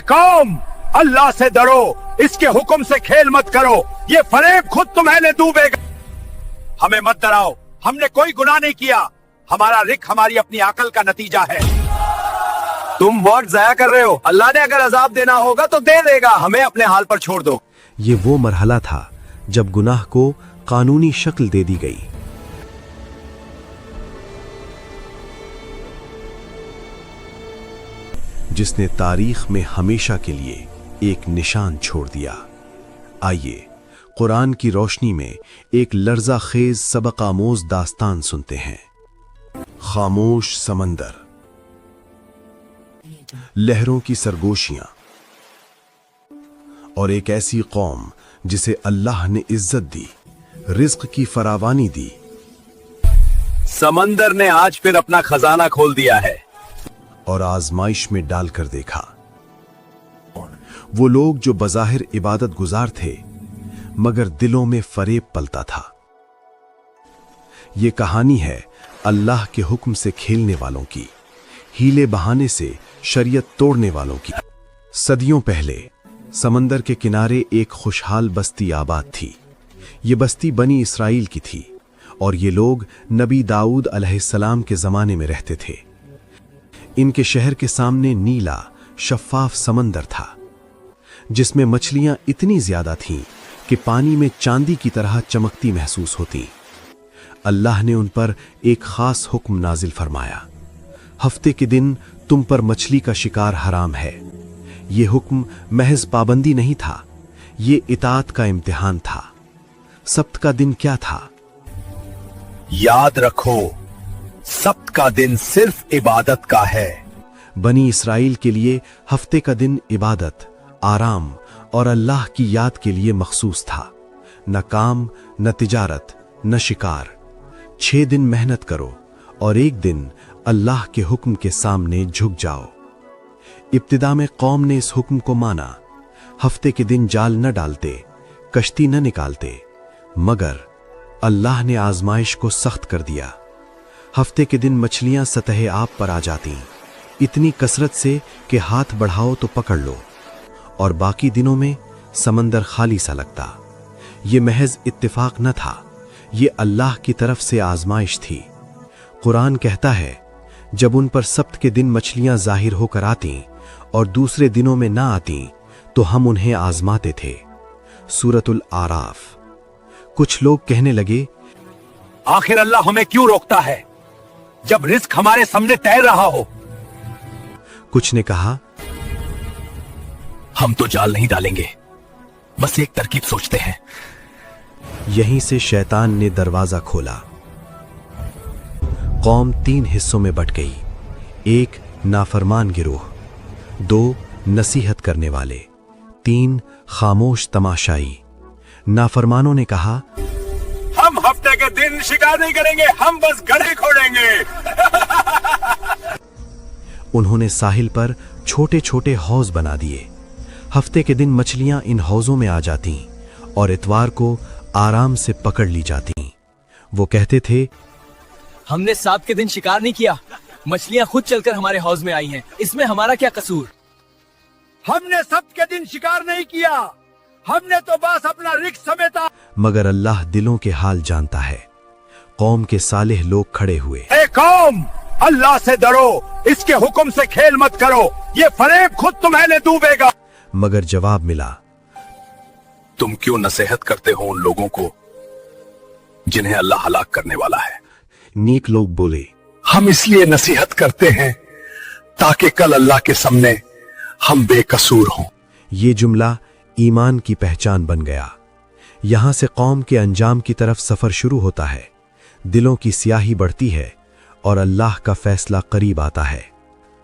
कौम, अल्लाह से डरो, इसके हुक्म से खेल मत करो, ये फरेब खुद तुम्हें डूबेगा। हमें मत डराओ, हमने कोई गुनाह नहीं किया, हमारा रिक हमारी अपनी अकल का नतीजा है। तुम वक्त जाया कर रहे हो, अल्लाह ने अगर अजाब देना होगा तो दे देगा, हमें अपने हाल पर छोड़ दो। ये वो मरहला था जब गुनाह को कानूनी शक्ल दे दी गई। जिसने तारीख में हमेशा के लिए एक निशान छोड़ दिया। आइए कुरान की रोशनी में एक लर्जा खेज सबक आमोज दास्तान सुनते हैं। खामोश समंदर, लहरों की सरगोशियां और एक ऐसी कौम जिसे अल्लाह ने इज्जत दी, रिज्क की फरावानी दी। समंदर ने आज फिर अपना खजाना खोल दिया है और आजमाइश में डालकर देखा। वो लोग जो बज़ाहिर इबादत गुजार थे मगर दिलों में फरेब पलता था। ये कहानी है अल्लाह के हुक्म से खेलने वालों की, हीले बहाने से शरीयत तोड़ने वालों की। सदियों पहले समंदर के किनारे एक खुशहाल बस्ती आबाद थी। ये बस्ती बनी इसराइल की थी और ये लोग नबी दाऊद अलैहिस्सलाम के ज़माने में रहते थे। इनके शहर के सामने नीला शफ़ाफ समंदर था जिसमें मछलियां इतनी ज्यादा थीं कि पानी में चांदी की तरह चमकती महसूस होती। अल्लाह ने उन पर एक खास हुक्म नाजिल फरमाया, हफ्ते के दिन तुम पर मछली का शिकार हराम है। ये हुक्म महज पाबंदी नहीं था, ये इताअत का इम्तिहान था। सब्त का दिन क्या था? याद रखो, सब्त का दिन सिर्फ इबादत का है। बनी इसराइल के लिए हफ्ते का दिन इबादत, आराम और अल्लाह की याद के लिए मखसूस था। न काम, न तिजारत, न शिकार। 6 दिन मेहनत करो और एक दिन अल्लाह के हुक्म के सामने झुक जाओ। इब्तिदा में कौम ने इस हुक्म को माना। हफ्ते के दिन जाल न डालते, कश्ती न निकालते, मगर अल्लाह ने आजमाइश को सख्त कर दिया। हफ्ते के दिन मछलियां सतह आब पर आ जाती, इतनी कसरत से कि हाथ बढ़ाओ तो पकड़ लो, और बाकी दिनों में समंदर खाली सा लगता। ये महज इत्तिफाक न था, ये अल्लाह की तरफ से आजमाइश थी। कुरान कहता है, जब उन पर सब्त के दिन मछलियां जाहिर होकर आती और दूसरे दिनों में ना आती तो हम उन्हें आजमाते थे। सूरतुल आराफ। कुछ लोग कहने लगे, आखिर अल्लाह हमें क्यों रोकता है जब रिस्क हमारे सामने तैर रहा हो। कुछ ने कहा, हम तो जाल नहीं डालेंगे, बस एक तरकीब सोचते हैं। यहीं से शैतान ने दरवाजा खोला। कौम 3 हिस्सों में बट गई। 1 नाफरमान गिरोह, 2 नसीहत करने वाले, 3 खामोश तमाशाई। नाफरमानों ने कहा, हम हफ्ते के दिन शिकार नहीं करेंगे, हम बस गड्ढे खोदेंगे। उन्होंने साहिल पर छोटे छोटे हौज बना दिए। हफ्ते के दिन मछलियां इन हौजों में आ जातीं और इतवार को आराम से पकड़ ली जातीं। वो कहते थे, हमने सात के दिन शिकार नहीं किया, मछलियां खुद चलकर हमारे हौज में आई हैं, इसमें हमारा क्या कसूर। हमने सब्त के दिन शिकार नहीं किया, हमने तो बस अपना रिस्क समेटा। मगर अल्लाह दिलों के हाल जानता है। कौम के सालेह लोग खड़े हुए। ए कौम, अल्लाह से डरो, इसके हुक्म से खेल मत करो, ये फरेब खुद तुम्हें डूबेगा। मगर जवाब मिला, तुम क्यों नसीहत करते हो उन लोगों को जिन्हें अल्लाह हलाक करने वाला है। नेक लोग बोले, हम इसलिए नसीहत करते हैं ताकि कल अल्लाह के सामने हम बेकसूर हों। ये जुमला ईमान की पहचान बन गया। यहां से कौम के अंजाम की तरफ सफर शुरू होता है। दिलों की स्याही बढ़ती है और अल्लाह का फैसला करीब आता है।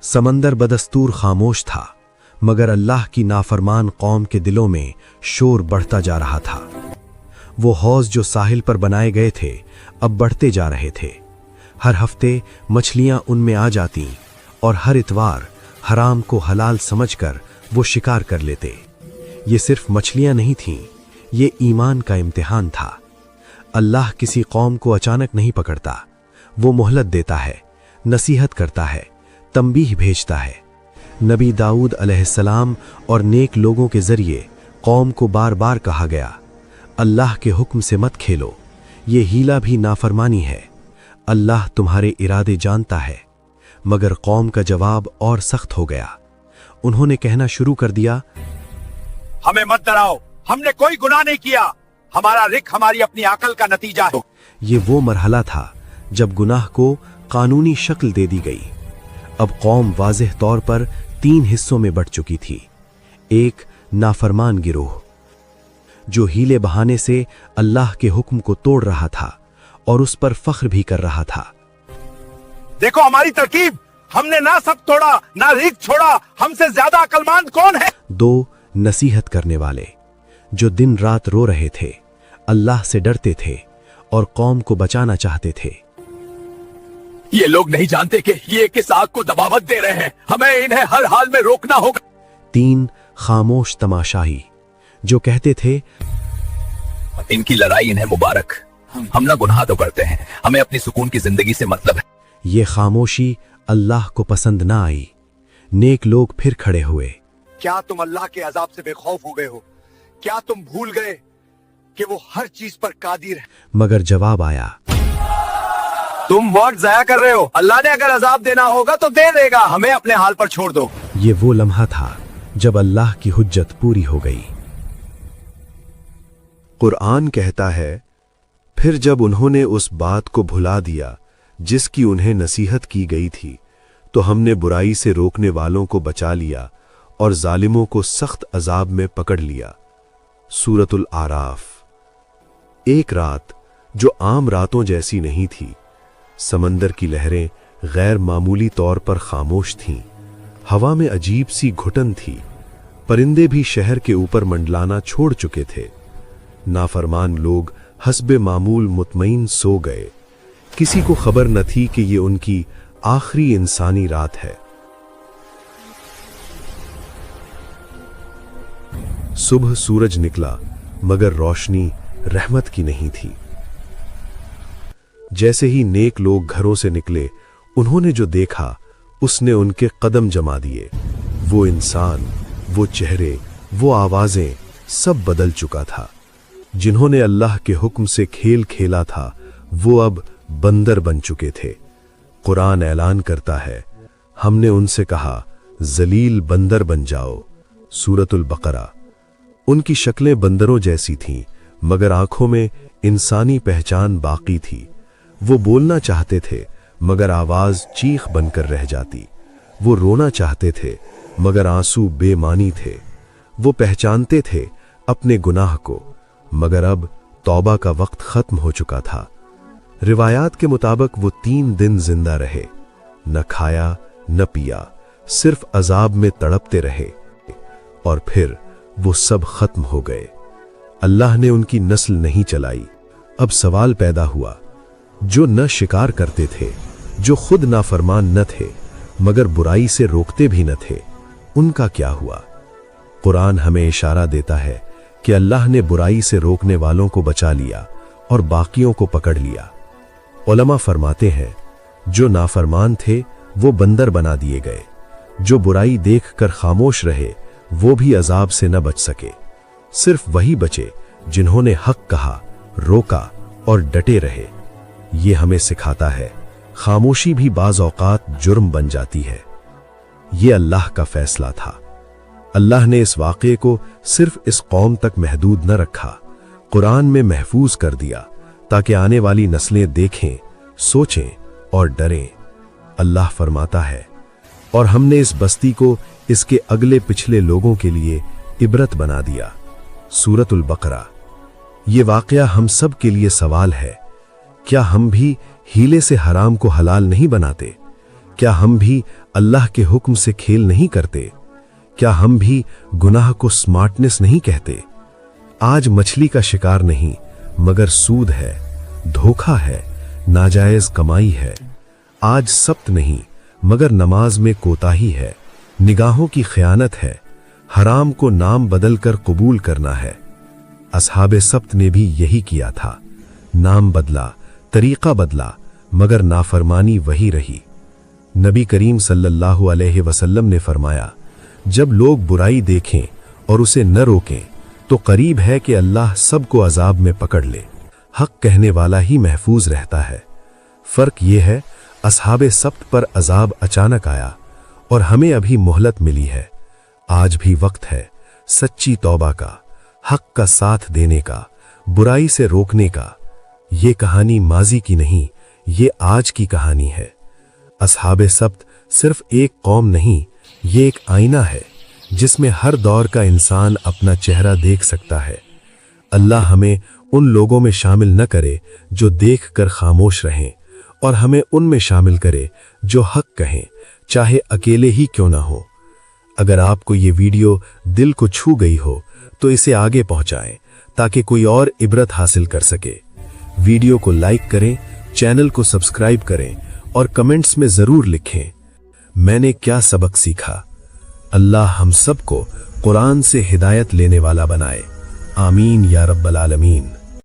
समंदर बदस्तूर खामोश था, मगर अल्लाह की नाफरमान कौम के दिलों में शोर बढ़ता जा रहा था। वो हौज जो साहिल पर बनाए गए थे अब बढ़ते जा रहे थे। हर हफ्ते मछलियां उनमें आ जातीं और हर इतवार हराम को हलाल समझकर वो शिकार कर लेते। ये सिर्फ मछलियां नहीं थीं, ये ईमान का इम्तिहान था। अल्लाह किसी कौम को अचानक नहीं पकड़ता, वो मोहलत देता है, नसीहत करता है, तंबीह भेजता है। नबी दाऊद अलैहिस्सलाम और नेक लोगों के जरिए कौम को बार बार कहा गया, अल्लाह के हुक्म से मत खेलो, ये हीला भी नाफरमानी है, अल्लाह तुम्हारे इरादे जानता है। मगर कौम का जवाब और सख्त हो गया। उन्होंने कहना शुरू कर दिया, हमें मत डराओ, हमने कोई गुनाह नहीं किया, हमारा रिक हमारी अपनी अकल का नतीजा है। ये वो मरहला था जब गुनाह को कानूनी शक्ल दे दी गई। अब कौम वाज़ेह तौर पर 3 हिस्सों में बंट चुकी थी। एक नाफरमान गिरोह जो हीले बहाने से अल्लाह के हुक्म को तोड़ रहा था और उस पर फख्र भी कर रहा था। देखो हमारी तरकीब, हमने ना सब तोड़ा ना रिक छोड़ा, हमसे ज्यादा अक्लमंद कौन है। 2 नसीहत करने वाले जो दिन रात रो रहे थे, अल्लाह से डरते थे और कौम को बचाना चाहते थे। ये लोग नहीं जानते कि ये किस आग को दबावत दे रहे हैं, हमें इन्हें हर हाल में रोकना होगा। 3 खामोश तमाशाई जो कहते थे, इनकी लड़ाई इन्हें मुबारक, हम ना गुनाह तो करते हैं, हमें अपनी सुकून की जिंदगी से मतलब है। ये खामोशी अल्लाह को पसंद ना आई। नेक लोग फिर खड़े हुए। क्या तुम अल्लाह के अजाब से बेखौफ हो गए हो? क्या तुम भूल गए कि वो हर चीज पर कादिर है? मगर जवाब आया, तुम वक्त जाया कर रहे हो, अल्लाह ने अगर अजाब देना होगा तो दे देगा, हमें अपने हाल पर छोड़ दो। ये वो लम्हा था जब अल्लाह की हुज्जत पूरी हो गई। कुरान कहता है, फिर जब उन्होंने उस बात को भुला दिया जिसकी उन्हें नसीहत की गई थी, तो हमने बुराई से रोकने वालों को बचा लिया और जालिमों को सख्त अजाब में पकड़ लिया। सूरतुल आराफ। एक रात जो आम रातों जैसी नहीं थी, समंदर की लहरें गैर मामूली तौर पर खामोश थीं, हवा में अजीब सी घुटन थी, परिंदे भी शहर के ऊपर मंडलाना छोड़ चुके थे। नाफरमान लोग हस्बे मामूल मुतमईन सो गए। किसी को खबर न थी कि ये उनकी आखिरी इंसानी रात है। सुबह सूरज निकला, मगर रोशनी रहमत की नहीं थी। जैसे ही नेक लोग घरों से निकले, उन्होंने जो देखा उसने उनके कदम जमा दिए। वो इंसान, वो चेहरे, वो आवाजें, सब बदल चुका था। जिन्होंने अल्लाह के हुक्म से खेल खेला था, वो अब बंदर बन चुके थे। कुरान ऐलान करता है, हमने उनसे कहा, जलील बंदर बन जाओ। सूरतुल बकरा। उनकी शक्लें बंदरों जैसी थीं, मगर आंखों में इंसानी पहचान बाकी थी। वो बोलना चाहते थे, मगर आवाज चीख बनकर रह जाती। वो रोना चाहते थे, मगर आंसू बेमानी थे। वो पहचानते थे अपने गुनाह को, मगर अब तौबा का वक्त खत्म हो चुका था। रिवायात के मुताबिक वो 3 दिन जिंदा रहे, न खाया न पिया, सिर्फ अजाब में तड़पते रहे, और फिर वो सब खत्म हो गए। अल्लाह ने उनकी नस्ल नहीं चलाई। अब सवाल पैदा हुआ, जो न शिकार करते थे, जो खुद नाफरमान न थे, मगर बुराई से रोकते भी न थे, उनका क्या हुआ? कुरान हमें इशारा देता है कि अल्लाह ने बुराई से रोकने वालों को बचा लिया और बाकियों को पकड़ लिया। उलमा फरमाते हैं, जो नाफरमान थे वो बंदर बना दिए गए। जो बुराई देखकर खामोश रहे, वो भी अजाब से न बच सके। सिर्फ वही बचे जिन्होंने हक कहा, रोका और डटे रहे। ये हमें सिखाता है, खामोशी भी बाज औकात जुर्म बन जाती है। ये अल्लाह का फैसला था। अल्लाह ने इस वाक़े को सिर्फ इस कौम तक महदूद न रखा, कुरान में महफूज कर दिया, ताकि आने वाली नस्लें देखें, सोचें और डरें। अल्लाह फरमाता है, और हमने इस बस्ती को इसके अगले पिछले लोगों के लिए इबरत बना दिया। सूरतुल बकरा। ये वाक़या हम सब के लिए सवाल है, क्या हम भी हीले से हराम को हलाल नहीं बनाते? क्या हम भी अल्लाह के हुक्म से खेल नहीं करते? क्या हम भी गुनाह को स्मार्टनेस नहीं कहते? आज मछली का शिकार नहीं, मगर सूद है, धोखा है, नाजायज कमाई है। आज सब्त नहीं, मगर नमाज में कोताही है, निगाहों की खयानत है, हराम को नाम बदलकर कबूल करना है। असहाबे सब्त ने भी यही किया था। नाम बदला, तरीका बदला, मगर नाफरमानी वही रही। नबी करीम सल्लल्लाहु अलैहि वसल्लम ने फरमाया, जब लोग बुराई देखें और उसे न रोकें तो करीब है कि अल्लाह सबको अजाब में पकड़ ले। हक कहने वाला ही महफूज रहता है। फर्क ये है, असहाबे सब्त पर अजाब अचानक आया और हमें अभी मोहलत मिली है। आज भी वक्त है सच्ची तौबा का, हक का साथ देने का, बुराई से रोकने का। ये कहानी माजी की नहीं, ये आज की कहानी है। असहाबे सब्त सिर्फ एक कौम नहीं, ये एक आईना है जिसमें हर दौर का इंसान अपना चेहरा देख सकता है। अल्लाह हमें उन लोगों में शामिल न करे जो देखकर खामोश रहें, और हमें उनमें शामिल करे जो हक कहें, चाहे अकेले ही क्यों ना हो। अगर आपको ये वीडियो दिल को छू गई हो तो इसे आगे पहुंचाएं ताकि कोई और इबरत हासिल कर सके। वीडियो को लाइक करें, चैनल को सब्सक्राइब करें और कमेंट्स में जरूर लिखें, मैंने क्या सबक सीखा। अल्लाह हम सबको कुरान से हिदायत लेने वाला बनाए। आमीन या रब्बल आलमीन।